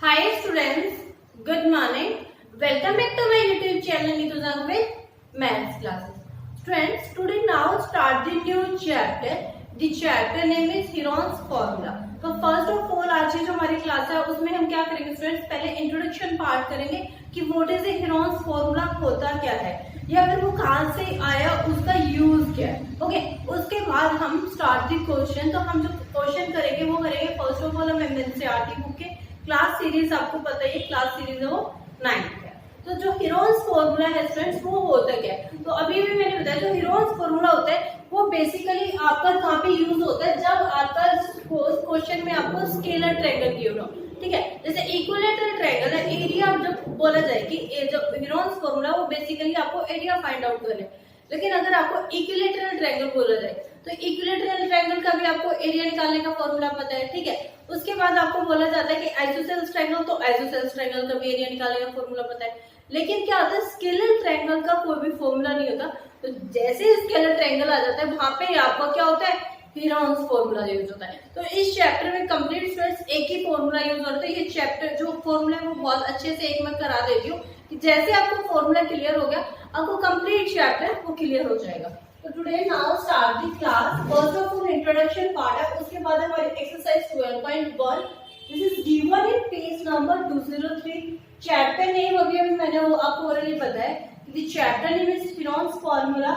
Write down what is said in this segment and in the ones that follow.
Hi students, good morning. Welcome back to my YouTube channel Neetu Zang with Maths classes. Students, today now start the new chapter. The chapter name is Heron's formula. तो first of all आज की जो हमारी class है उसमें हम क्या करेंगे स्टूडेंट्स, पहले इंट्रोडक्शन पार्ट करेंगे कि व्हाट इज हेरॉन्स फॉर्मूला होता क्या है या फिर वो कहाँ से आया, उसका यूज क्या है। ओके, उसके बाद हम स्टार्ट दी क्वेश्चन। तो हम जो क्वेश्चन करेंगे वो करेंगे फर्स्ट ऑफ ऑल हम एनसीईआरटी बुक के क्लास सीरीज, आपको पता है क्लास सीरीज है वो 9th है। तो जो हेरॉन्स फॉर्मूला है स्टूडेंट्स वो होता क्या है, तो अभी भी मैंने बताया जो हेरॉन्स फॉर्मूला होता है वो बेसिकली आपका कहाँ पे यूज होता है, जब आपका क्वेश्चन में आपको स्केलर ट्रायंगल गिवन हो। ठीक है, जैसे इक्विलेटरल ट्रायंगल है, एरिया जब बोला जाए कि जो हेरॉन्स फॉर्मूला वो बेसिकली आपको एरिया फाइंड आउट करना है। लेकिन अगर आपको इक्विलेटरल ट्रायंगल बोला जाए तो इक्विलेटरल ट्रायंगल का भी आपको एरिया निकालने का फॉर्मूला पता है। ठीक है, उसके बाद आपको बोला जाता है कि आइसोसेलेस ट्रायंगल, तो आइसोसेलेस ट्रायंगल का भी एरिया निकालने का फॉर्मूला पता है। लेकिन क्या होता है, स्केलर ट्रायंगल का कोई भी फॉर्मूला नहीं होता। तो जैसे स्केलर ट्रायंगल आ जाता है वहां पे आपका क्या होता है, हेरॉन्स फॉर्मूला यूज होता है। तो इस चैप्टर में कंप्लीट स्टूडेंट्स एक ही फॉर्मूला यूज होता है। ये चैप्टर जो फॉर्मूला है वो बहुत अच्छे से एक मैं करा देती हूँ कि जैसे आपको फॉर्मूला क्लियर हो गया आपको कंप्लीट चैप्टर वो क्लियर हो जाएगा। तो today now start the class. First of all introduction part है, उसके बाद हमारी exercise 12.1 this is given in page number 203। Chapter name अभी मैंने वो आपको ऑलरेडी पता है कि chapter name is Heron's formula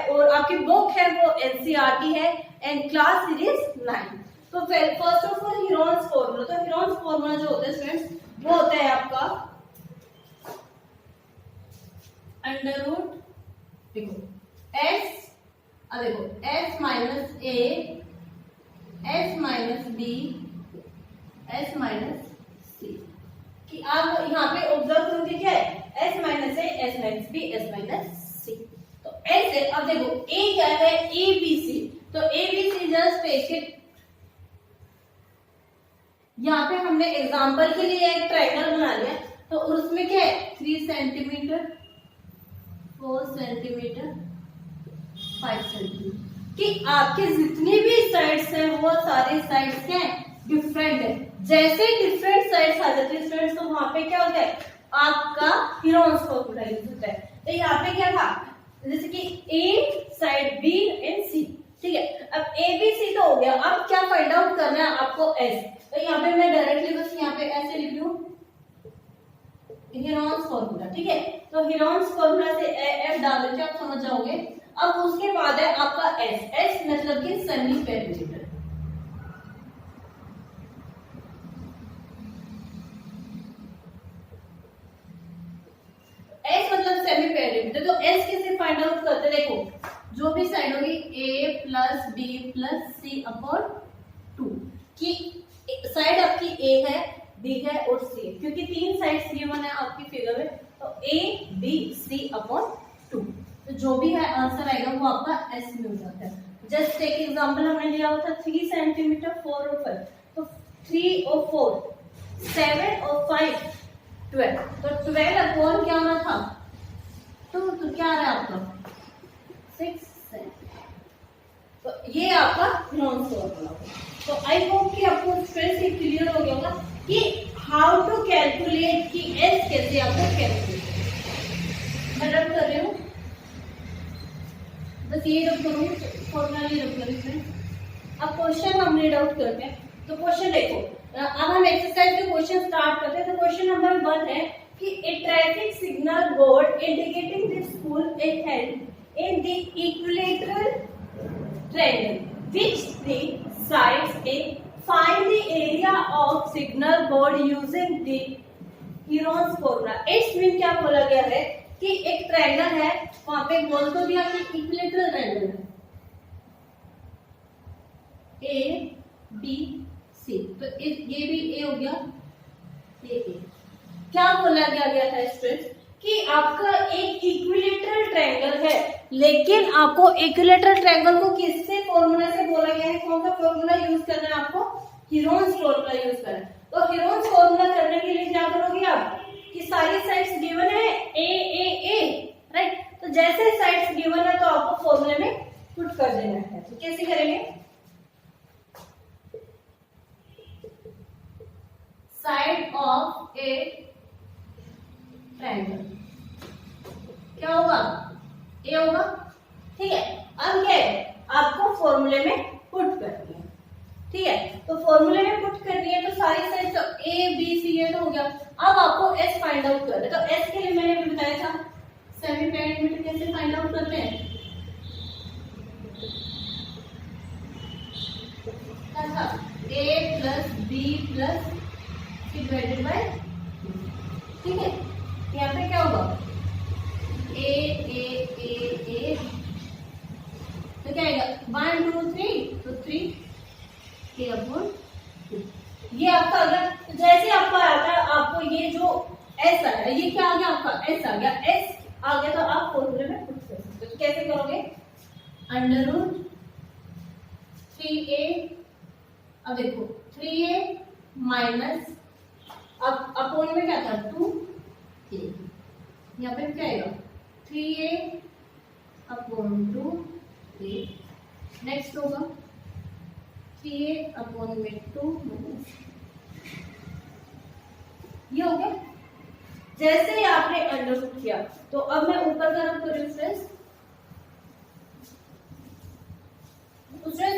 और आपकी बुक है वो एनसीईआरटी है एंड क्लास सीरीज 9। तो first of all Heron's formula, तो हेरॉन्स फॉर्मूला जो होता है स्टूडेंट्स वो होता है आपका अंडर रूट, देखो एस, देखो S minus A S minus B S minus C, कि आप यहाँ पे ऑब्जर्व करोगे क्या है, S minus A S minus B S minus C. तो एस है, अब देखो ए क्या है, ए बी सी, तो A B C just take it. यहाँ पे हमने एग्जांपल के लिए एक ट्रायंगल बना लिया, तो उसमें क्या है 3 सेंटीमीटर 4 सेंटीमीटर 5 सेंटीमीटर, कि आपके जितनी भी साइड्स हैं वो सारी साइड्स क्या है, डिफरेंट है। जैसे डिफरेंट साइड्स आ जाती है स्टूडेंट्स तो वहां पे क्या होता है, आपका हेरॉन्स फॉर्मूला यूज होता है। तो यहाँ पे क्या था, जैसे कि ए साइड बी एंड सी। ठीक है, अब ए बी सी तो हो गया, अब क्या फाइंड आउट करना है आपको एस। तो यहाँ पे मैं डायरेक्टली बस यहाँ पे ऐसे लिख लूं हेरॉन्स फॉर्मूला। ठीक है, तो हेरॉन्स फॉर्मूला से एफ डाल देते आप समझ जाओगे। अब उसके बाद है आपका एस, एस मतलब कि सेमी पेरिमीटर। एस मतलब सेमी पेरिमीटर, तो एस कैसे फाइंड आउट करते, देखो जो भी साइड होगी ए plus B plus C upon 2, की साइड आपकी ए है बी है और सी है, क्योंकि 3 साइड्स गिवन है आपकी फिगर में, तो ए बी सी अपॉन 2, तो जो भी है आंसर आएगा वो आपका एस में हो जाता है। जस्ट एक एग्जांपल हमने लिया हुआ था 3 सेंटीमीटर 4 और 5, तो 3 और 4 7 और 5 12, तो 12 अपॉन क्या होना था 2, तो क्या आ रहा है आपका 6 सेंटीमीटर। तो ये आपका हेरॉन्स फॉर्मूला। तो आई होप कि आपको स्ट्रेस ये क्लियर हो गया होगा कि हाउ टू कैलकुलेट कि एस कैसे आपको कैलकुलेट करना। मैं रब कर रही हूँ, बस ये रब करूँ फॉर्मूला ये रब करूँ। अब क्वेश्चन हम रीड आउट करते हैं। तो क्वेश्चन देखो, अब हम एक्सरसाइज के क्वेश्चन स्टार्ट करते हैं। तो क्वेश्चन नंबर 1 है कि a traffic signal board indicating the school is held in the equilateral triangle which the sides A find the area of signal board using the Heron's formula। इसमें क्या बोला गया है कि एक ट्रायंगल है, वहां पे बोल तो दिया कि इक्विलेटरल ट्रायंगल है ए बी सी, तो ये भी ए हो गया ए। क्या बोला गया था स्टूडेंट्स कि आपका एक इक्विलेटरल ट्रायंगल है, लेकिन आपको इक्विलेटरल ट्रायंगल को किससे फॉर्मूला से बोला गया है, कौन सा फॉर्मूला यूज करना है आपको, हेरॉन्स फॉर्मूला यूज करना है। तो हेरॉन्स फॉर्मूला करने के लिए क्या करोगे आप कि सारी साइड्स गिवन है ए ए ए, राइट। तो जैसे साइड्स गिवन है तो आपको फॉर्मूले में पुट कर देना है। तो कैसे करेंगे, साइड ऑफ ए ट्रायंगल क्या होगा, ए होगा। ठीक है, अब क्या है, आपको फॉर्मूले में पुट करनी है। ठीक है, तो फॉर्मूले में पुट करनी है तो सारी साइड तो ए बी सी ये तो हो गया। अब आपको एस फाइंड आउट करना है, तो एस के लिए मैंने भी बताया था सेमी पेरीमीटर कैसे फाइंड आउट करते हैं। A plus B plus C divided by, ठीक है, यहाँ पे क्या होगा ए ए ए ए, तो क्या आएगा 1 2 3, तो 3 के अपॉन ये आपका अगर जैसे आपका आता है आपको ये जो एस आ गया, ये क्या आ गया आपका एस आ गया, एस आ गया तो आप फॉर्मूले में पुट कर सकते हो। तो कैसे करोगे, अंडर रूट 3a, अब देखो 3a माइनस अब अपॉन में क्या था 2a, यहाँ पे क्या आएगा 3a अपॉन 2a, नेक्स्ट होगा 3a अपॉन में 2 ये हो गया। जैसे ही आपने अंडर रूट किया तो अब मैं ऊपर का रख करूँ फ्रेंड्स,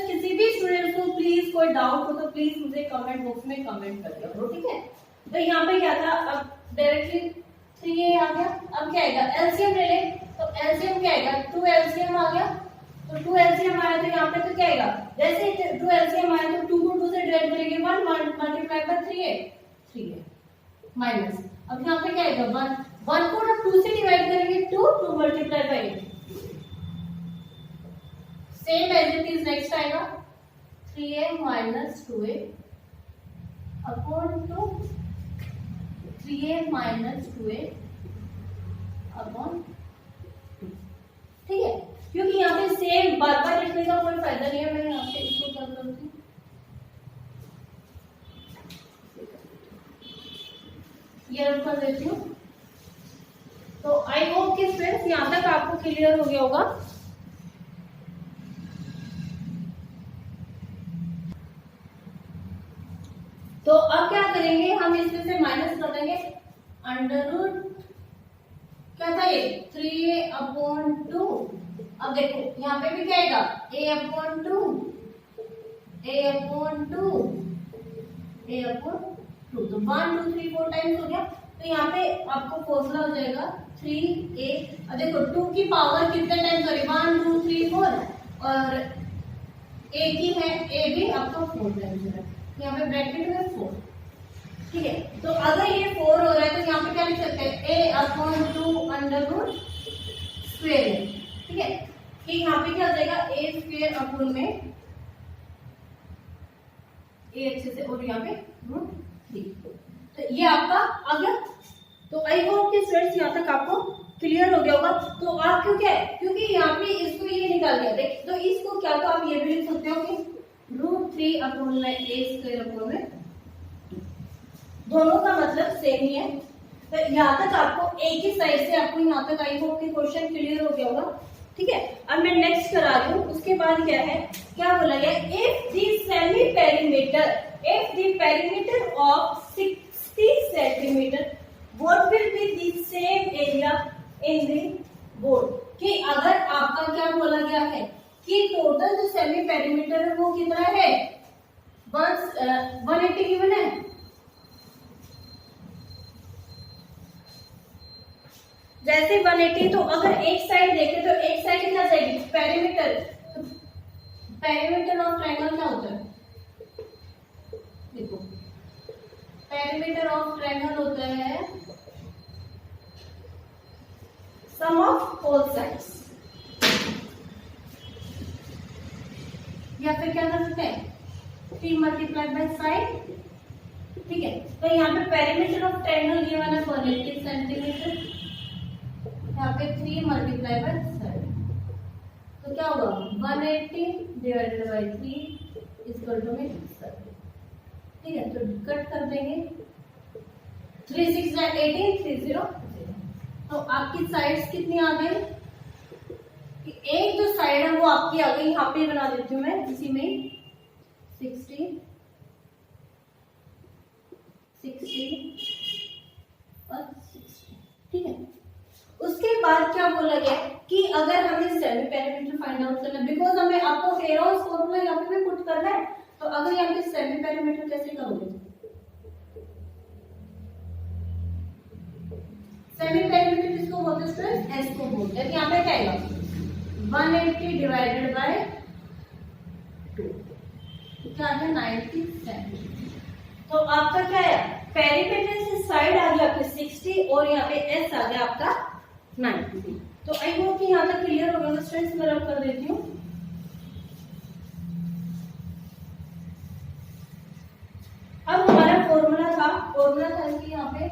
किसी भी स्टूडेंट को प्लीज कोई डाउट हो तो प्लीज मुझे कमेंट बॉक्स में कमेंट कर दिया करो, ठीक है। तो यहाँ पे क्या था, अब डायरेक्टली 3a आ गया। अब क्या आएगा, एलसीएम ले ले, तो एलसीएम क्या आएगा 2 एलसीएम आ गया, तो 2 एलसीएम आया तो यहाँ पे तो क्या आएगा, जैसे 2 एलसीएम आया तो 2 को 2 से डिवाइड करेंगे 1 मल्टीप्लाई बाय 3a माइनस, अब यहाँ पे क्या आएगा 1 को 2 से डिवाइड करेंगे 2 multiply by 8, same as it is next आएगा 3a minus 2a upon 2, 3a minus 2a upon 2, ठीक है। क्योंकि यहाँ पे सेम बार बार लिखने का कोई फायदा नहीं है, मैं यहाँ पे इसको क्या करती हूँ, ये रब कर देती हूँ। तो आई होप कि फ्रेंड्स यहाँ तक आपको क्लियर हो गया होगा। तो अब क्या करेंगे, हम इसमें से माइनस कर देंगे अंडर रूट क्या था ये 3a अपॉन 2। अब देखो यहाँ पे भी क्या आएगा a upon 2 a upon 2 a upon 2, तो 1 2 3 4 टाइम्स हो गया। तो यहाँ पे आपको फॉर्मूला हो जाएगा 3a, अब देखो 2 की पावर कितने टाइम्स हो रही है 1 2 3 4 और a की है a भी आपका 4 टाइम्स हो रहा है, यहाँ पे ब्रैकेट में 4, ठीक है। तो अगर ये 4 हो रहा है तो यहाँ पे क्या लिख सकते हैं a upon 2 under root square, ठीक है। कि यहाँ पे क्या हो जाएगा a स्क्वायर अपॉन में a अच्छे से और यहाँ पे रूट 3, तो ये आपका आ गया। तो आई होप कि स्टूडेंट्स यहाँ तक आपको क्लियर हो गया होगा। तो आप क्यों क्या है, क्योंकि यहाँ पे इसको ये निकाल दिया देख, तो इसको क्या तो आप ये भी लिख सकते हो कि रूट 3 अपॉन में a स्क्वायर अपॉन में, दोनों का मतलब सेम ही है। तो यहाँ तक आपको एक ही साइड से आपको यहाँ तक आई होप कि क्वेश्चन क्लियर हो गया होगा, ठीक है। अब मैं नेक्स्ट करा रही हूँ, उसके बाद क्या है, क्या बोला गया, if the semi perimeter of 60 centimetre what will be the same area in the board, कि अगर आपका क्या बोला गया है कि टोटल जो सेमी पेरीमीटर है वो कितना है 180 गिवन है, जैसे 180, तो अगर एक साइड देखें तो एक साइड क्या जाएगी पेरीमीटर ऑफ ट्रायंगल क्या होता है, देखो पेरीमीटर ऑफ ट्रायंगल होता है सम ऑफ ऑल साइड्स, या फिर क्या कर सकते हैं 3 मल्टीप्लाई बाय साइड, ठीक है। तो यहाँ पे पेरीमीटर ऑफ ट्रायंगल गिवन है 180 सेंटीमीटर, यहाँ पे 3 मल्टीप्लाई बाय साइड, तो क्या होगा 180 डिवाइडेड बाय 3 इक्वल टू में 7, ठीक है। तो कट कर देंगे 3 6 18 3 0, तो आपकी साइड्स कितनी आ गई, एक जो साइड है वो आपकी आ गई, यहाँ पे बना देती हूँ मैं इसी में 60 60 और 60, ठीक है। उसके बाद क्या बोला गया कि अगर हमें सेमी पेरीमीटर फाइंड आउट करना है, बिकॉज हमें आपको हेरोस फॉर्मूला यहाँ पे भी पुट करना है, तो अगर यहाँ पे सेमी पेरीमीटर कैसे करोगे? सेमी पेरीमीटर किसको बोलते हैं स्टूडेंट्स? एस को बोलते हैं। यहाँ पे क्या आएगा? 180 डिवाइडेड बाय 2, क्या आ गया? 90 सेंटीमीटर। तो आपका क्या है? पेरीमीटर से साइड आ गया आपके 60 और यहाँ पे एस आ गया आपका 90। तो आई होप कि यहाँ तक क्लियर हो गया स्टूडेंट्स। मैं रब कर देती हूँ। अब हमारा फॉर्मूला था कि यहाँ पे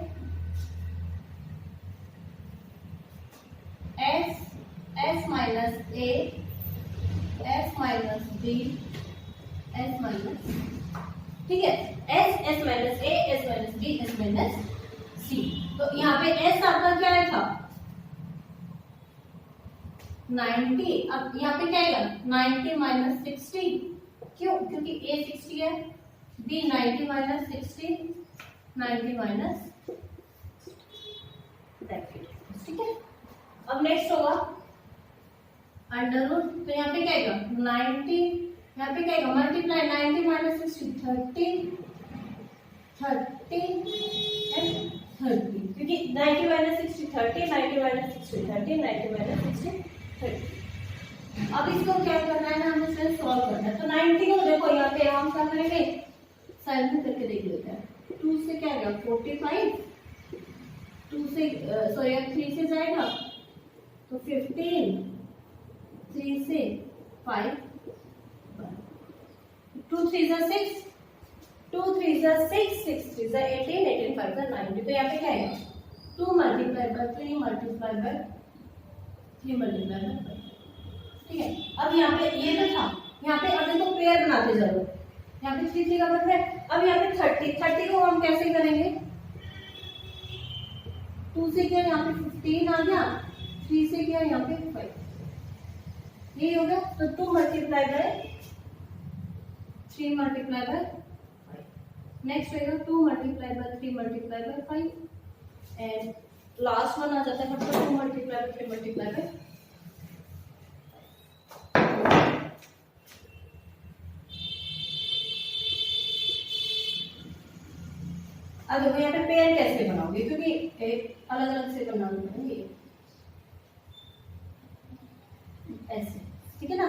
S minus A, S minus B, S minus, ठीक है, S minus A, S minus B, S minus C. तो यहाँ पे एस आपका क्या है था? 90। अब यहाँ पे क्या आएगा? 90 माइनस 60। क्यों? क्योंकि ए 60 है, बी 90 माइनस 60, 90 माइनस, ठीक है। अब नेक्स्ट होगा अंडर रूट। तो यहाँ पे क्या आएगा? 90, यहाँ पे क्या आएगा? मल्टीप्लाई 90 माइनस 60, 30 एंड 30, क्योंकि 90 माइनस 60 30, 90 माइनस 60 30, 90 माइनस 60 30। अब इसको क्या करना है ना, हमें इसे सॉल्व करना है। तो 90 को देखो यहाँ पे हम क्या करेंगे? साइड में करके देख लेते हैं। 2 से क्या आएगा? 45, 2 से सॉरी 3 से जाएगा तो 15, 3 से 5, 2 3 जा 6, 2 3 जा 6, 6 3 जा 18, 18 5 जा 90। तो यहाँ पे क्या आएगा? 2 multiply by 3 multiply by 3 multiply by 5, ठीक है। अब यहाँ पे ये तो था, यहाँ पे अब देखो पेयर बनाते जाओ। यहाँ पे 3 3 का बन रहा है। अब यहाँ पे 30 को हम कैसे करेंगे? 2 से क्या यहाँ पे 15 आ गया, 3 से क्या यहाँ पे 5, ये हो गया। तो 2 multiply by 3 multiply by 5। Next रहेगा 2 multiply by 3 multiply by 5 and last one आ जाता है 2 मल्टीप्लाई बाय 3 मल्टीप्लाई बाय। अब देखो यहाँ पे पेयर कैसे बनाओगे, क्योंकि एक अलग अलग से बनाना पड़ेंगे ऐसे, ठीक है ना।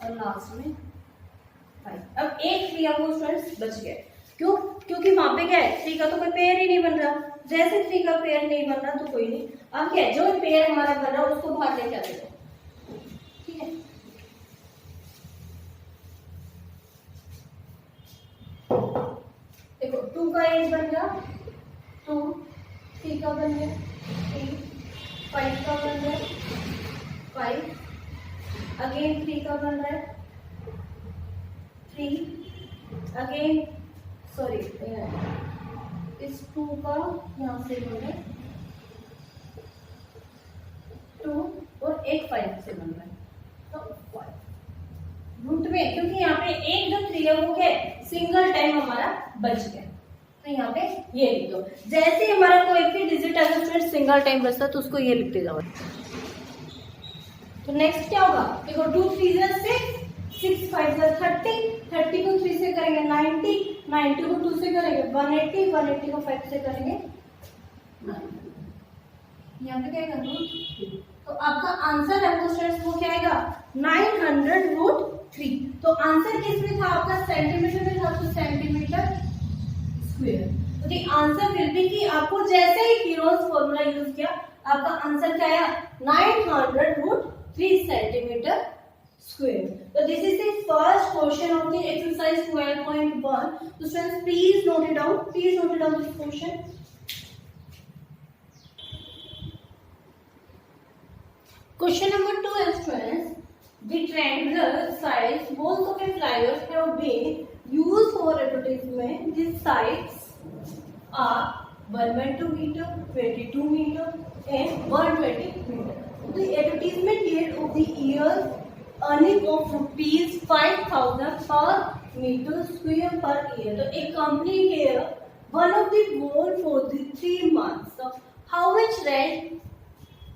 और लास्ट में 5। अब एक 3 आपको स्टूडेंट्स बच गए। क्यों? क्योंकि वहां पे क्या है? 3 का तो कोई पेयर ही नहीं बन रहा। जैसे 3 का पेयर नहीं बन रहा तो कोई नहीं। अब क्या है? जो पेयर हमारा बन रहा है उसको बाहर लेके आते हो, ठीक है। देखो 2 का एक बन गया 2, 3 का बन गया 3, 5 का बन गया 5, अगेन 3 का बन रहा है 3, अगेन सॉरी इस 2 का यहाँ से बन रहा है 2 और एक 5 से बन रहा है तो 5 रूट में, क्योंकि यहाँ पे एक जो 3 है वो क्या है? सिंगल टाइम हमारा बच गया। तो यहाँ पे ये लिख दो। जैसे ही हमारा कोई भी डिजिट अगर स्टूडेंट सिंगल टाइम बचता है तो उसको ये लिखते जाओ। तो नेक्स्ट क्या होगा? देखो 2 3 जा 6, 6 5 जा 30, 30 को 3 से करेंगे 90, 90 को 2 से करेंगे 180, 180 को 5 से करेंगे 90। यहाँ पे क्या आएगा? रूट। तो आपका आंसर है वो स्टूडेंट्स वो क्या आएगा? 900√3। तो आंसर किसमें था आपका? सेंटीमीटर में था, तो सेंटीमीटर स्क्वायर। तो द आंसर विल बी कि आपको जैसे ही हीरोज फॉर्मूला यूज किया आपका आंसर क्या आया? 900√3 सेंटीमीटर स्क्वायर। तो this is the first question of the exercise 12.1। तो students please note it down, please note it down this question. Question number 2 is students, the triangular sides both of the flyers have been used for advertisement. These sides are 112 meter, 22 meter and 120 meter. The advertisement date of the year earning of ₹5,000 per meter square per year. So a company here, one of the goal for the 3 months. So how much rent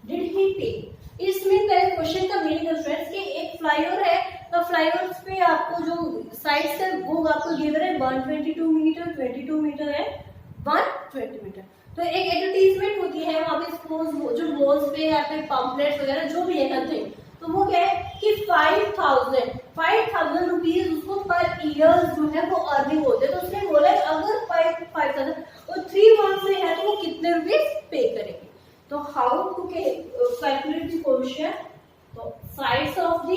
did he pay? इसमें पहले question का meaning है friends कि एक flyover है, तो flyover पे आपको जो साइड से वो आपको गिवन है 122 मीटर, 22 मीटर है 120 मीटर। तो एक एडवर्टीजमेंट होती है वहाँ पे, सपोज जो वॉल्स पे या फिर पम्पलेट्स वगैरह जो भी है नथिंग, तो वो क्या है कि 5,000 रुपीज उसको पर ईयर जो है वो अर्निंग होते हैं। तो उसने बोला अगर 5,000 और 3 मंथ से है तो वो कितने रुपीज पे करेंगे। तो how to calculate the question, तो sides of the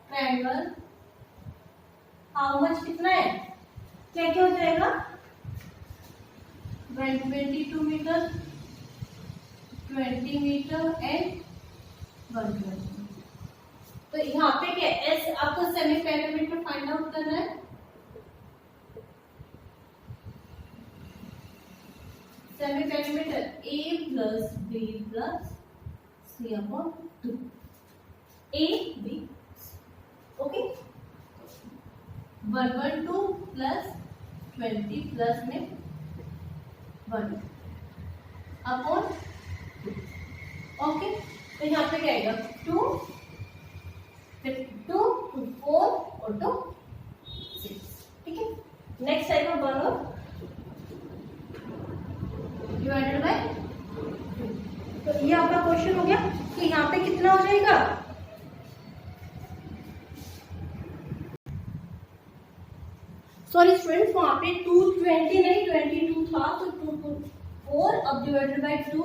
triangle, how much कितना है, क्या क्या हो जाएगा 122 मीटर, 20 मीटर एंड 120। तो यहाँ पे क्या एस आपको सेमी पेरीमीटर फाइंड आउट करना है। Semi perimeter A plus B plus C upon 2, A B, okay. 112 plus 20 plus में 1 अपॉन 2, ओके। तो यहाँ पे क्या आएगा 2, फिर 2 to 4 और 2 6, ठीक है। नेक्स्ट टाइप ऑफ 1 और डिवाइडेड बाय 2। तो ये आपका क्वेश्चन हो गया कि यहाँ पे कितना हो जाएगा, सॉरी स्टूडेंट्स वहां पे 220 नहीं 22 था, तो 2 to 4 अब डिवाइडेड बाय 2,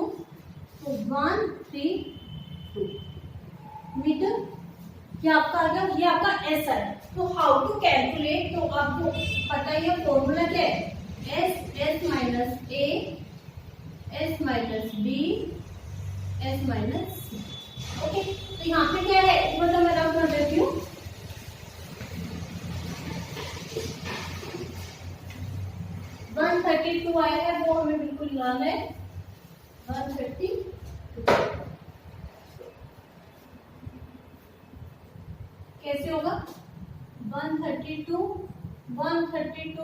तो 132 मीटर। ये आपका आ गया, ये आपका एस है। तो हाउ टू कैलकुलेट, तो आपको पता ही है फॉर्मूला क्या है, S minus A, S minus B, S minus C, okay. तो यहाँ पे क्या है मतलब मैं डाउट कर देती हूँ, वन 132 आया है वो हमें बिल्कुल याद है, 132 कैसे होगा 132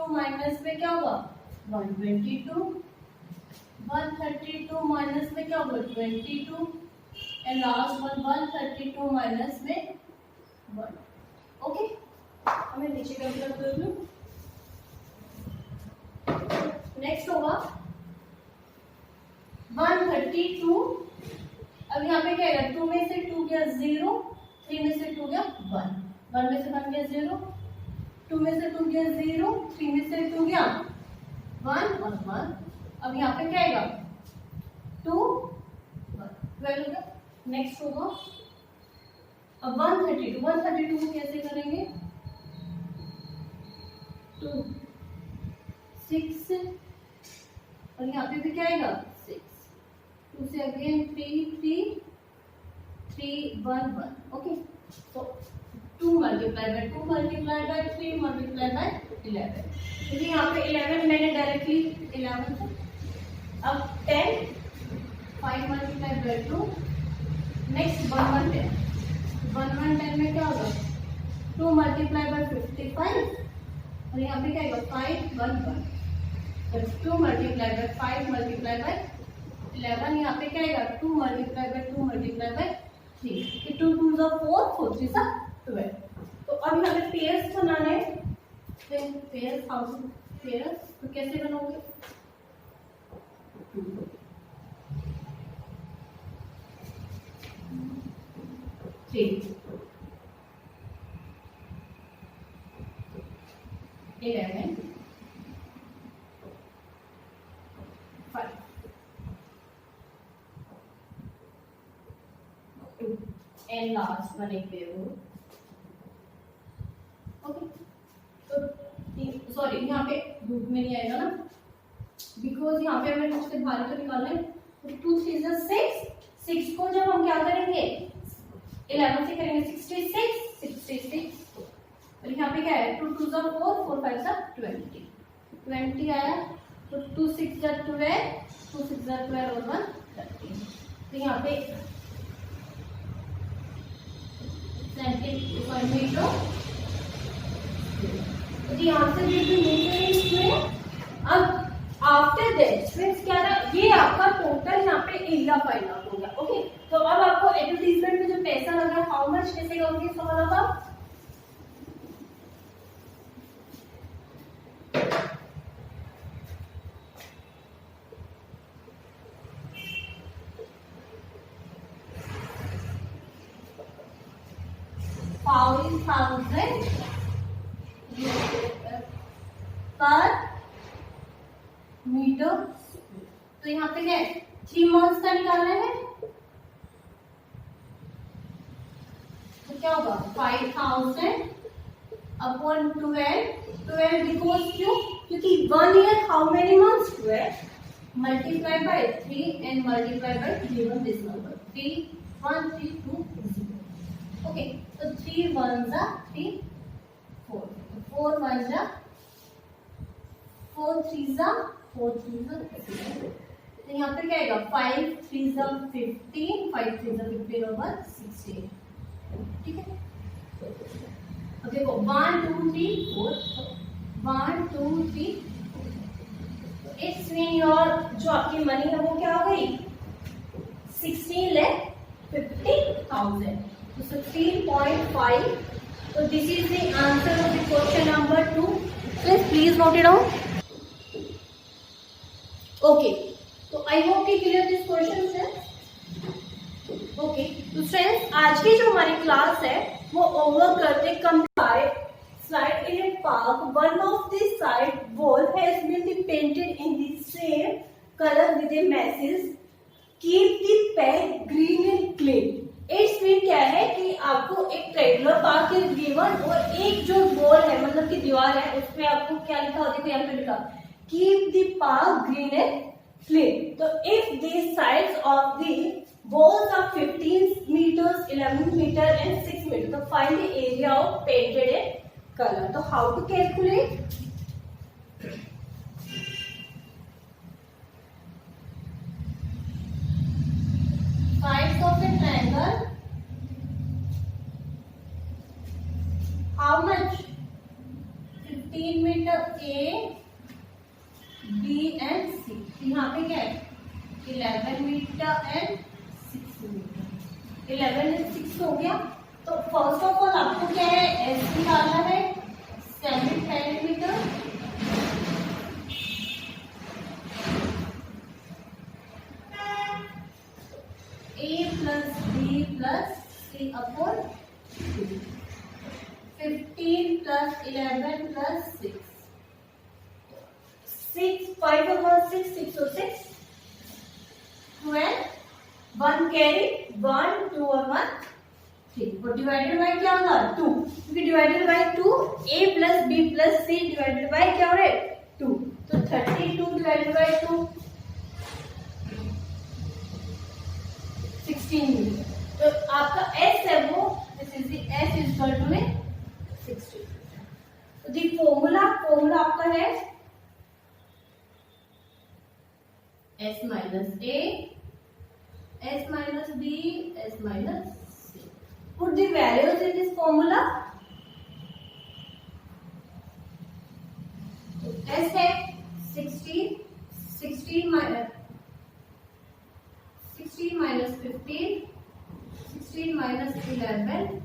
माइनस में क्या होगा 122, 132 माइनस में क्या होगा 22 एंड लास्ट वन 132 माइनस में 1, ओके। हमें नीचे कैलकुलेट कर लूं। नेक्स्ट होगा 132, अब यहाँ पे क्या है 2 में से 2 गया 0, 3 में से 2 गया 1, 1 में से 1 गया 0, 2 में से 2 गया 0, 3 में से 2 गया 1 और 1। अब यहाँ पे क्या आएगा 2 1 12 होगा। नेक्स्ट होगा अब 132 को कैसे करेंगे 2 6 और यहाँ पे भी क्या आएगा 6, 2 से अगेन 3 1 1, ओके। तो 2 multiply bye 2 multiply by 3 multiply by 11, क्योंकि यहाँ पे 11 मैंने डायरेक्टली 11 से, अब 10 5 मल्टीप्लाई बाय 2, नेक्स्ट 1 10 में क्या होगा 2 मल्टीप्लाई बाय 55 और यहाँ पे क्या आएगा 5 1 1, 2 मल्टीप्लाई बाय 5 मल्टीप्लाई बाय 11, यहाँ पे क्या आएगा 2 मल्टीप्लाई बाय 2 मल्टीप्लाई बाय 3, 2 2 4 4 3 12। तो अब यहाँ पे पेयर्स बनाना है, पेयर्स हाउ टू पेयर्स, तो कैसे बनाओगे 3 11 5 2 and last one एक पेयर हो, ओके। तो सॉरी यहाँ पे ग्रुप में नहीं आएगा ना, बिकॉज यहाँ पे हमें कुछ से बाहर तो निकालना है। तो 2 3 6 को जब हम क्या करेंगे 11 से करेंगे 66 और यहाँ पे क्या है, 2 2 जा 4, 4 5 जा 20 आया, तो 2 6 जा 12, 2 6 जा 12 और 1 13। तो यहाँ पे centimetre, the answer will be meter in square। अब आफ्टर दैट मीन्स क्या था, ये आपका टोटल यहाँ पे एरिया फाइंड आउट हो गया। ओके, तो अब आपको एडवर्टाइजमेंट में जो पैसा लगा, हाउ मच कैसे करोगे, समझ आता। $5,000 पर मीटर। तो यहाँ पे क्या है, 3 मंथ्स का निकालना है, तो क्या होगा 5,000 अपॉन 12 बिकॉज क्यों, क्योंकि 1 year how many months, 12 multiply by 3 and multiply bye given this number 31320। Okay, तो 3 1 जा 3 4, 4 1 जा 4 3 जा 4 3 जा 15। तो यहाँ पे क्या आएगा, 5 3 जा 15, 5 3 जा 15 और 16। ठीक है, अब देखो 1 2 3 4, 1 2 3, इट्स मीन योर जो आपकी मनी है वो क्या हो गई, 16,50,000। तो 16.5। तो this is the answer of the question number 2। Please note it down. Okay, तो आई होप कि क्लियर दिस क्वेश्चन है। ओके, तो फ्रेंड्स आज की जो हमारी क्लास है वो ओवर करते slide in a park. One of the side wall has been painted in the same color with a message keep the peg green and clean. It's mean क्या है कि आपको एक ट्रेवलर पार्क इज गिवन और एक जो wall है मतलब की दीवार है उसमें आपको क्या लिखा होता है, यहाँ पे लिखा keep the park green and clean. तो if the sides of the walls are 15 meters, 11 meter and 6 meter, तो find the area of painted in color। तो how to calculate, sides of a triangle, how much, 15 meter A, B and C। यहाँ पे क्या है, 11 metre and 6 metre, 11 and 6 हो गया। तो first of all आपको क्या है, एस निकालना है 7 सेंटीमीटर, ए plus B plus C upon 15 plus 11 plus 6, 5 upon 6, 6 और 6 12, 1 कैरी 1 2 और 1 3, और डिवाइडेड बाय क्या होगा 2, क्योंकि divided by 2 a plus b plus c divided by क्या हो रहा है 2, तो 32 डिवाइडेड बाय 2 16 मीटर। तो आपका s है वो this is the s is equal to 16। तो द फॉर्मूला आपका है s minus a, s minus b, s minus c। Put the values in this formula। s है 16, 16 minus 15, 16 minus 11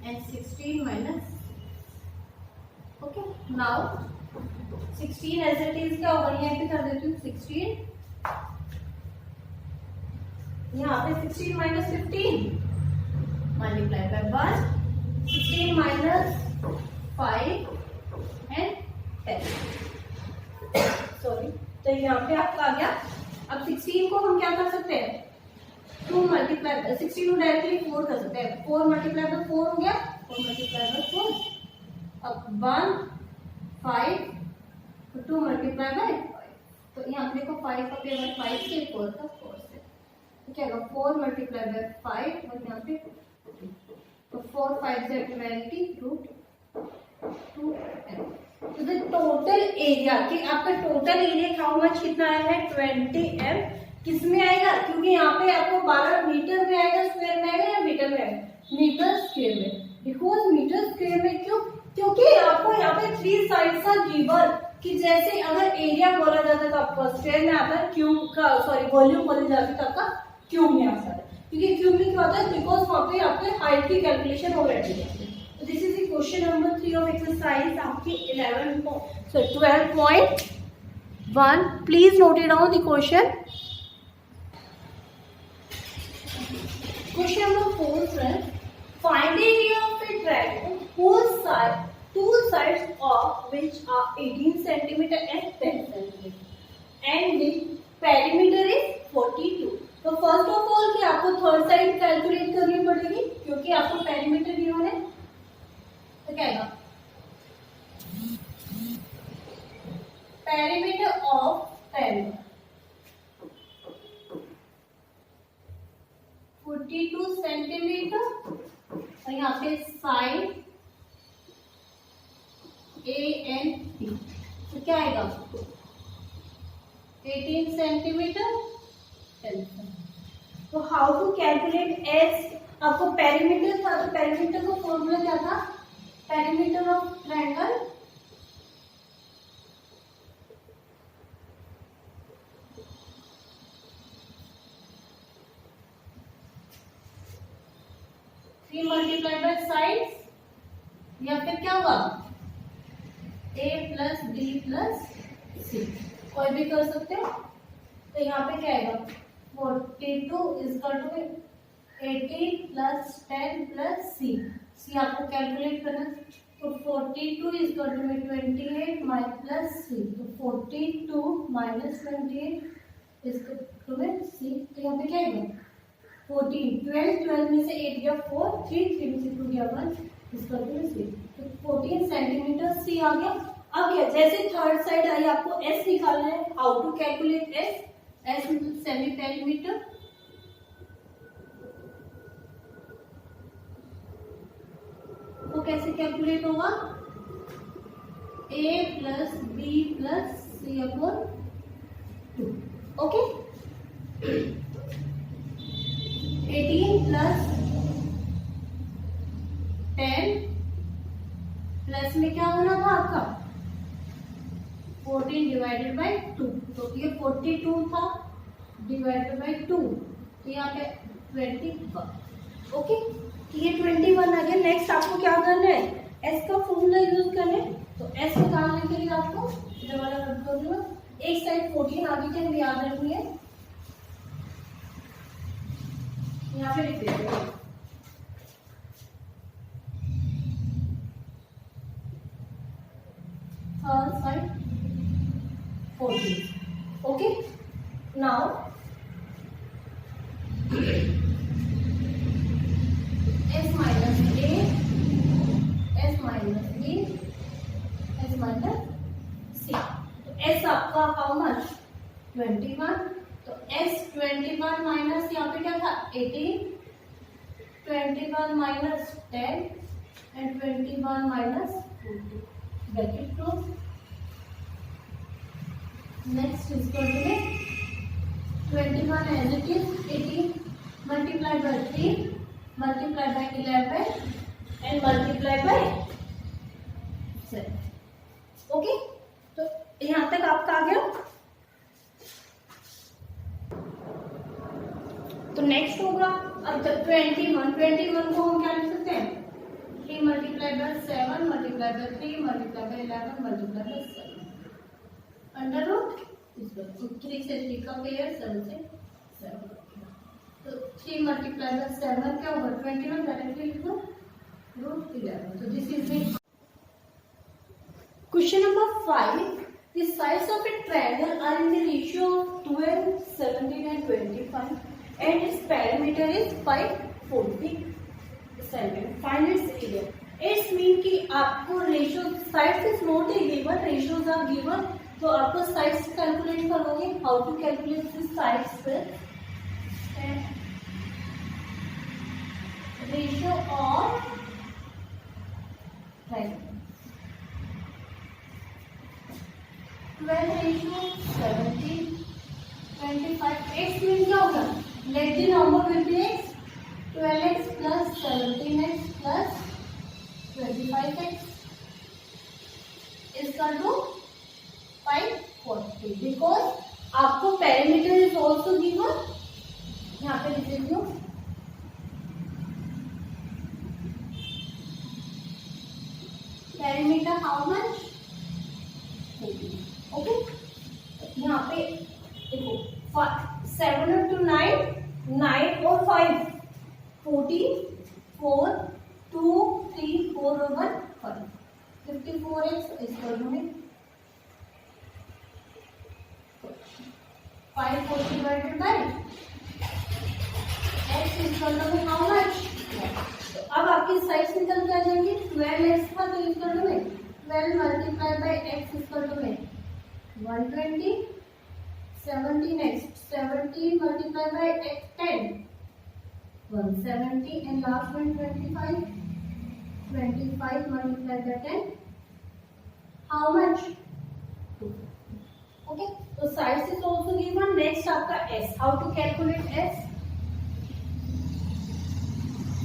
and 16 minus। Okay, now 16 as it is क्या होगा, यहाँ पे कर देती हूँ 16, यहाँ पे 16 minus 15 multiply by 1, 16 minus 5 and 10, sorry. तो यहाँ पे आपका आ गया। अब 16 को हम क्या कर सकते हैं, 2 मल्टीप्लाई 16 को डायरेक्टली 4 कर सकते हैं, 4 मल्टीप्लाई बाय 4 हो गया, 4 मल्टीप्लाई बाय 4, अब 1 5, 2 मल्टीप्लाई बाय 5, तो यहाँ पे देखो 5 का पेयर 5 से, 4 का 4 से, तो क्या होगा 4 मल्टीप्लाई बाय 5 और यहाँ पे 2, तो 4 5 से 20 रूट 2m। तो द टोटल एरिया कि आपका टोटल एरिया हाउ मच कितना आया है 20m। किस में आएगा, क्योंकि यहाँ पे आपको 12 मीटर में आएगा, स्क्वायर में आएगा या मीटर में आएगा, मीटर स्क्वायर में। बिकॉज मीटर स्क्वायर में क्यों, क्योंकि आपको यहाँ पे 3 साइड्स आर गिवन कि जैसे अगर एरिया बोला जाता है तो आपको स्क्वायर में आता है, क्यूब का सॉरी वॉल्यूम बोली जाती है तो आपका क्यूब में आता है, क्योंकि क्यूब में क्या होता है, बिकॉज वहाँ पे आपके हाइट की कैलकुलेशन ऑलरेडी है। तो this is the question number 3 of exercise आपकी 12.1। Please note it down the question. Question number 4, friends. Find the area of a triangle whose two sides of which are 18 cm and 10 cm and the perimeter is 42. तो first of all कि आपको third side calculate करनी पड़ेगी, क्योंकि आपको perimeter given है। तो क्या आएगा, पेरीमीटर ऑफ ट्रायंगल 42 सेंटीमीटर और यहाँ पे साइड ए एंड बी, तो क्या आएगा 18 सेंटीमीटर। तो हाउ टू कैलकुलेट एस, आपको पेरीमीटर था तो पेरीमीटर का फॉर्मूला क्या था, perimeter of triangle multiply by sides, या फिर क्या होगा a प्लस बी प्लस सी, कोई भी कर सकते हो। तो यहाँ पे क्या आएगा 42 इजकल टू 18 प्लस 10 प्लस सी, सी आपको कैलकुलेट करना। तो 42 इजकल टू 28 माइनस प्लस सी, तो 42 माइनस 28 इजकल टू सी। तो यहाँ पे क्या आएगा 14, 12 में से 8 गया 4, 3 में से 2 गया 1, इसका टू 6, तो 14 सेंटीमीटर सी आ गया। अब क्या, जैसे थर्ड साइड आई आपको एस निकालना है, how to calculate S, S semi perimeter. वो कैसे कैलकुलेट होगा, a plus B plus C upon 2, okay. 18 plus 10 plus में क्या होना था आपका 14 डिवाइडेड बाई 2, तो ये 42 था डिवाइडेड बाई 2, तो यहाँ पे 21, ओके। तो ये 21 आ गया। नेक्स्ट आपको क्या करना है, एस का फॉर्मूला यूज करना है। तो एस निकालने के लिए आपको इधर वाला रख दो, एक साइड 14 आगे के हम याद रखनी है, यहाँ पे लिख देते हैं third side 14, okay. Now S minus A, S minus B, S minus C. तो एस आपका हाउ मच 21, तो एस 21 माइनस यहाँ पे क्या था 18, 21 minus 10 and 21 minus 40, bracket close. Next इसको 21 as it is, 18 multiply by 3 multiply by 11 and multiply by 7, okay. तो यहाँ तक आपका आ गया। तो नेक्स्ट होगा अब 21 को हम क्या लिख सकते हैं 3 multiply by 7 multiply by 3 multiply by 11 multiply by 7 under root, इसको 3 से 3 का पेयर 7 से 7, तो 3 मल्टीप्लाई बाय 7 क्या होगा 21, डायरेक्टली लिखो रूट 11। तो this is the question number 5। The sides of a triangle are in the ratio of 12, 17 and 25 and its perimeter is 540 cm. Find its area. It's mean कि आपको ratio sides is not a given, ratios are given, तो आपको sides calculate करोगे। How to calculate this sides फिर ratio of triangle, 12/17, 25. X mean क्या होगा? Let the number will be x. 12x plus 17x plus 25x is equal to 540. Because आपको parameter is also given. यहाँ पे लिख देती हूँ. Parameter how much? ओके. यहाँ पे देखो 7 to 9, 9 और 5, 14, 4, 2, 3, 4 और 1, 5. 54x is equal to 540 divided by x is equal to how much? अब आपकी साइज निकल के आ जाएंगी. 12x था तो इक्वल टू में 12 multiply by x equal to में 120. 17x, 17 multiplied by x 10, 170, and last one 25, 25 multiplied by 10, how much? 2. Okay, so size is also given. Next आपका s, how to calculate s?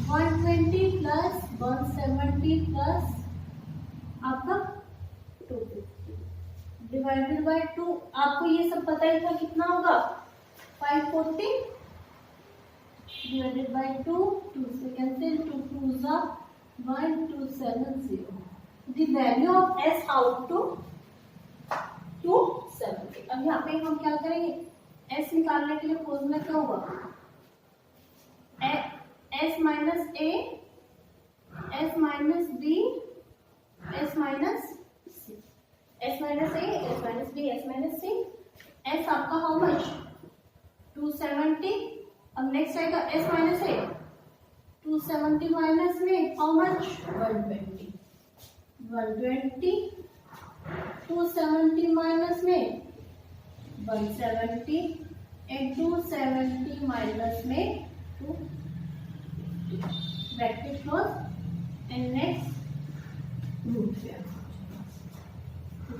120 plus 170 plus आपका 250 divided by 2. आपको ये सब पता ही था कितना होगा? 540 डिवाइडेड बाय 2, 2 से कैंसिल, 2 2 जा 1270. The value of s out to 270. अब यहाँ पे हम क्या करेंगे? s निकालने के लिए फॉर्मूला क्या होगा? s minus a, s minus b, s minus s minus a, s minus b, s minus c. s आपका हाउ मच? 270. अब नेक्स्ट आएगा s minus a. 270 माइनस में हाउ मच? 120. 120. 270 माइनस में 170 and 270 माइनस में 2. Bracket close and next root से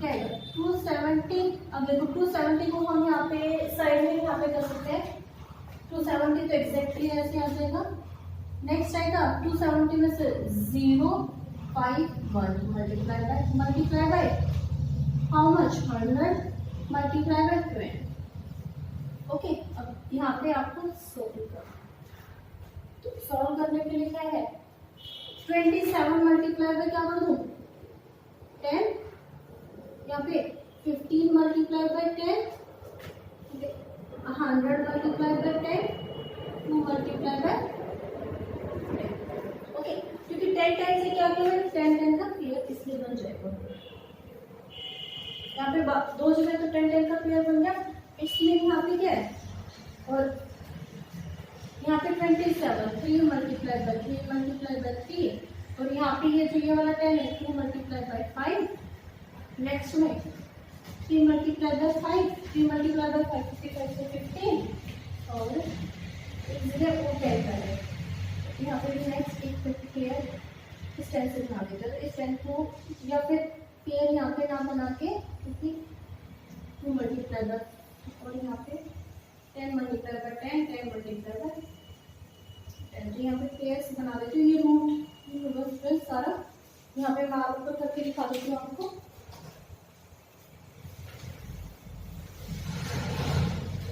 क्या है 270. अब देखो 270 को हम यहाँ पे साइड में यहाँ पे कर सकते हैं. 270 तो एग्जैक्टली ऐसे आ जाएगा. नेक्स्ट आएगा 270 में से 0, 5, 1 multiply by how much? 100 multiply by 20. Okay, अब यहाँ पे आपको सॉल्व करना. तो सॉल्व करने के लिए क्या है? 27 मल्टीप्लाई बाय क्या कर दूं? 10. यहाँ पे 15 multiply by 10, 100 multiply by 10, 2 multiply bye 10. Okay, क्योंकि 10 टाइम्स से क्या किया है? 10 10 का पेयर इसलिए बन जाएगा. यहाँ पे दो जगह तो 10 10 का पेयर बन गया, इसलिए यहाँ पे क्या है? और यहाँ पे 27, 3 मल्टीप्लाई बाय 3 मल्टीप्लाई बाय 3, और यहाँ पे ये जो ये वाला 10 है 2 मल्टीप्लाई बाय 5. नेक्स्ट में 3 मल्टीप्लाई बाय 5, 3 मल्टीप्लाई बाय 5, 55 से 15 और इसलिए वो 10 का है. यहाँ पे नेक्स्ट एक पेयर इस 10 से बना देते हैं. तो इस 10 को या फिर पेयर यहाँ पे ना बना के क्योंकि 2 मल्टीप्लाई बाय और यहाँ पे 10 मल्टीप्लाई बाय 10, 10 मल्टीप्लाई बाय 10. तो यहाँ पे पेयर्स बना देते हैं. ये रूट बस सारा यहाँ पे मैं ऊपर करके दिखा देती हूँ आपको.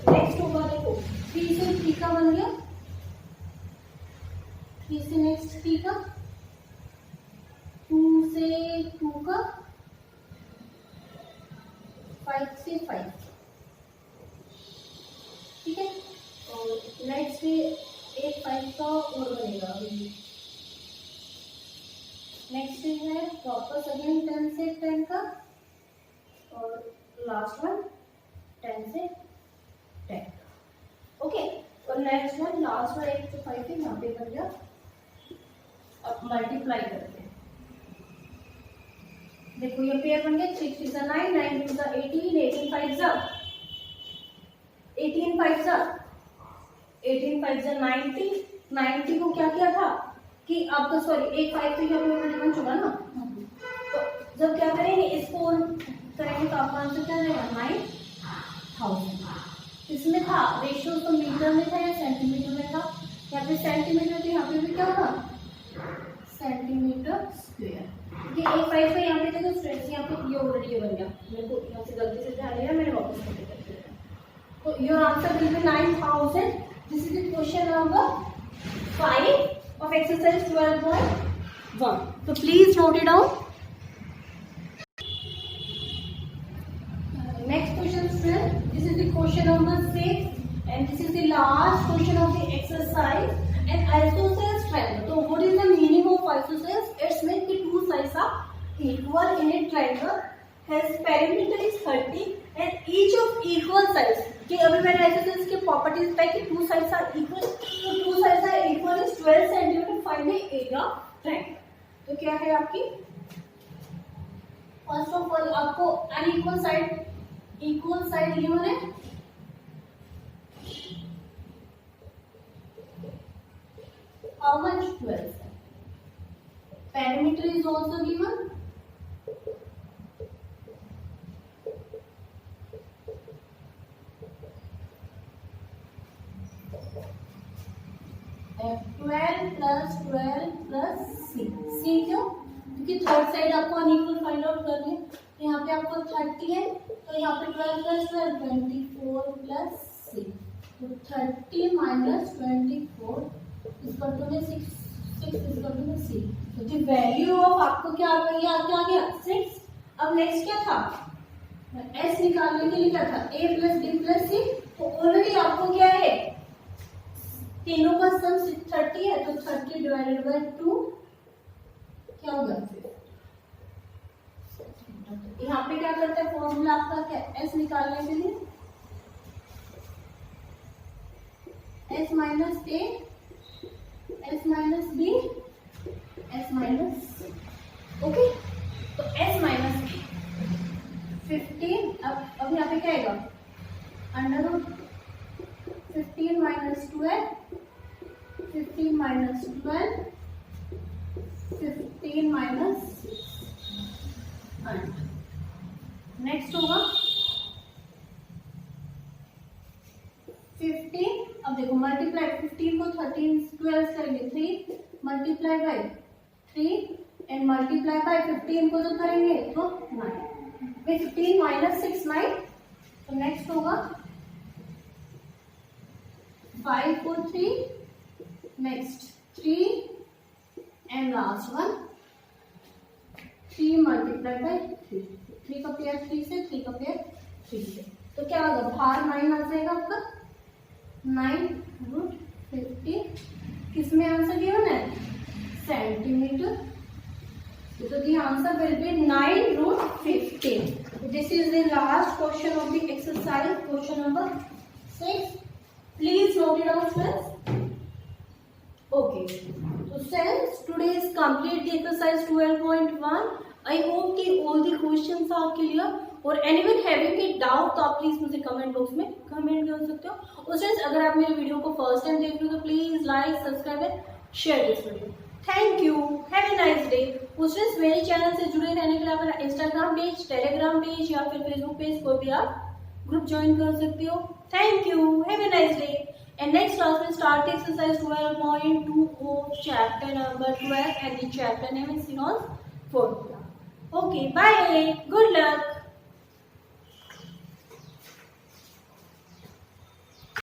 नेक्स्ट होगा देखो 3 से 3 का बन गया, 3 से नेक्स्ट 3 का, 2 से 2 का, 5 से 5. ठीक है, और नेक्स्ट एक 5 का और बनेगा. नेक्स्ट है वापस अगेन 10 से 10 का, और लास्ट वन 10 से 10. ओके, और नेक्स्ट वन लास्ट वन 1 से 5 है यहाँ पे बन गया. अब मल्टीप्लाई करते हैं. देखो ये पेयर बन गया 3 3 9, 9 2 18, 18 5 18 5 18 5 90. 90 को क्या किया था कि आपका सॉरी एक 5 तो यहाँ पे बन चुका ना. तो जब क्या करेंगे इसको करेंगे तो आपका आंसर क्या रहेगा 9000। इसमें था रेशियो तो मीटर में था या सेंटीमीटर में था, यहाँ पे सेंटीमीटर तो यहाँ पे भी क्या होगा सेंटीमीटर स्क्वायर। ये एक फाइव का यहाँ पे देखो स्ट्रेस, यहाँ पे ये ऑलरेडी ये बन गया, मेरे को यहाँ से गलती से ध्यान दिया, मैंने वापस करके कर दिया। तो your answer will be 9000। This is the question number 5 of exercise 12.1. So please note it down. Next question, student. This is the question number 6, and this is the last question of the exercise. And isosceles triangle. So what is the meaning of isosceles? It means the two sides are equal in a triangle, has perimeter is 30 and each of equal size. कि अभी मैंने isosceles की properties बताई कि two sides are equal, तो two sides are equal is 12 centimetre, find the area of triangle. तो क्या है आपकी फर्स्ट ऑफ ऑल आपको अनइक्वल साइड गिवन है, how much 12, perimeter is also given, F12 plus C क्यों? क्योंकि थर्ड साइड आपको अनइक्वल फाइंड आउट करनी है। यहाँ पे आपको 30 है तो यहाँ पे 12 plus 12 24 plus C, तो 30 minus 24 equal to 6 equal to C। तो द वैल्यू ऑफ आपको क्या आ गया, क्या आ गया 6। अब नेक्स्ट क्या था, S निकालने के लिए क्या था A plus B plus C, तो ऑलरेडी आपको क्या है तीनों का सम 30 है, तो 30 डिवाइडेड बाय 2 क्या होगा, यहाँ पे क्या करते हैं फॉर्मूला आपका क्या S निकालने के लिए S minus A, S minus B, S minus C, okay. तो S माइनस A 15, अब यहाँ पे क्या आएगा under root 15 minus 12, 15 minus 12, 15 minus 6, and next होगा 15। अब देखो मल्टीप्लाई 15 को 13 12 करेंगे 3 multiply by 3 and multiply bye 15 को जो करेंगे तो 9, 15 minus 6 9। तो नेक्स्ट होगा 5 को 3, next 3 and last one 3 multiplied by 3, 3 का पेयर 3 से, 3 का पेयर 3 से, तो क्या होगा बाहर 9 आ जाएगा आपका 9√50। किसमें आंसर गिवन है centimetre, so the answer will be 9√50। This is the last question of the exercise, question number 6. Please note it down, friends. Okay, so friends, today is complete the exercise 12.1. I hope कि all the questions are clear. और anyone having a doubt तो आप please मुझे comment box में comment कर सकते हो। और फ्रेंड्स अगर आप मेरे वीडियो को फर्स्ट टाइम देख रहे हो तो please like subscribe and share this video. Thank you, have a nice day. Friends मेरे चैनल से जुड़े रहने के लिए आप मेरा इंस्टाग्राम पेज, टेलीग्राम पेज या फिर फेसबुक पेज कोई भी आप ग्रुप ज्वाइन कर सकते हो। Thank you. Have a nice day. And next class will start exercise 12.2 of chapter number 12 and the chapter name is Sinon's formula. Okay, bye. Good luck.